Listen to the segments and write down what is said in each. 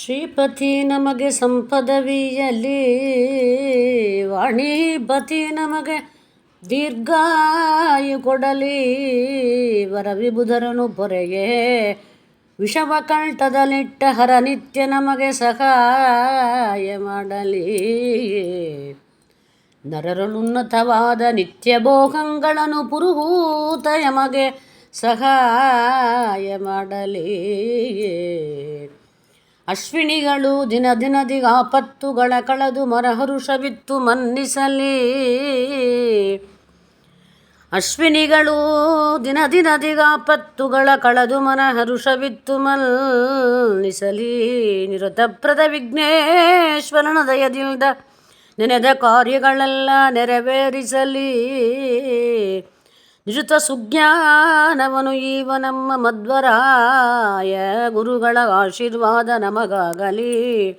ಶ್ರೀಪತಿ ನಮಗೆ ಸಂಪದವಿಯಲಿ, ವಾಣಿಪತಿ ನಮಗೆ ದೀರ್ಘಾಯು ಕೊಡಲಿ. ವರವಿಬುಧರನು ಪೊರೆಗೆ ವಿಷವ ಕಂಠದಲ್ಲಿಟ್ಟ ಹರ ನಿತ್ಯ ನಮಗೆ ಸಹಾಯ ಮಾಡಲಿ. ನರರಳುನ್ನತವಾದ ನಿತ್ಯ ಭೋಗಗಳನ್ನು ಪುರುಹೂತ ಯಮಗೆ ಸಹಾಯ ಮಾಡಲಿ. ಅಶ್ವಿನಿಗಳು ದಿನ ದಿನದಿಗಾಪತ್ತುಗಳ ಕಳೆದು ಮರಹರುಷವಿತ್ತು ಮನ್ನಿಸಲಿ. ಅಶ್ವಿನಿಗಳು ದಿನ ದಿನದಿಗಾಪತ್ತುಗಳ ಕಳೆದು ಮನಹರುಷವಿತ್ತು ಮನ್ನಿಸಲಿ. ನಿರತಪ್ರದ ವಿಘ್ನೇಶ್ವರನ ದಯದಿಂದ ನೆನೆದ ಕಾರ್ಯಗಳೆಲ್ಲ ನೆರವೇರಿಸಲಿ. ನಿರುತ ಸುಜ್ಞಾನವನು ಈವ ನಮ್ಮ ಮಧ್ವರಾಯ ಗುರುಗಳ ಆಶೀರ್ವಾದ ನಮಗಾಗಲಿ.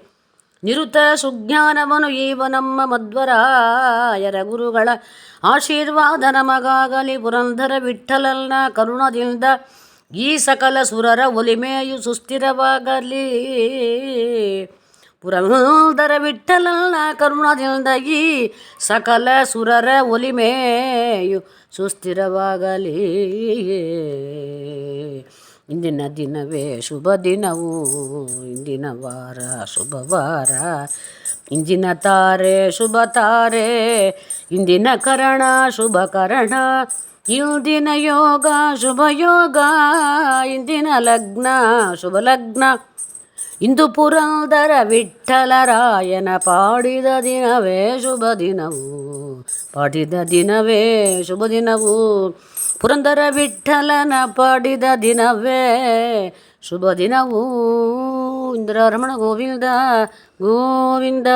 ನಿರುತ ಸುಜ್ಞಾನವನು ಈವ ನಮ್ಮ ಮಧ್ವರಾಯರ ಗುರುಗಳ ಆಶೀರ್ವಾದ ನಮಗಾಗಲಿ. ಪುರಂದರ ವಿಠ್ಠಲನ ಕರುಣದಿಂದ ಈ ಸಕಲ ಸುರರ ಒಲಿಮೆಯು ಸುಸ್ಥಿರವಾಗಲಿ. ಪುರಂದರ ವಿಠ್ಠಲನ ಕರುಣದಿಂದ ಈ ಸಕಲ ಸುರರ ಒಲಿಮೆಯು ಸುಸ್ಥಿರವಾಗಲಿ. ಇಂದಿನ ದಿನವೇ ಶುಭ ದಿನವು, ಇಂದಿನ ವಾರ ಶುಭವಾರ, ಇಂದಿನ ತಾರೆ ಶುಭ ತಾರೆ, ಇಂದಿನ ಕರಣ ಶುಭ ಕರಣ, ಇಂದಿನ ಯೋಗ ಶುಭ ಯೋಗ, ಇಂದಿನ ಲಗ್ನ ಶುಭ ಲಗ್ನ. ಇಂದು ಪುರಂದರ ವಿಠ್ಠಲರಾಯನ ಪಾಡಿದ ದಿನವೇ ಶುಭ ದಿನವು, ಪಾಡಿದ ದಿನವೇ ಶುಭ ದಿನವು. ಪುರಂದರ ವಿಠ್ಠಲನ ಪಾಡಿದ ದಿನವೇ ಶುಭ ದಿನವು. ಇಂದಿರಾ ರಮಣ ಗೋವಿಂದ ಗೋವಿಂದ.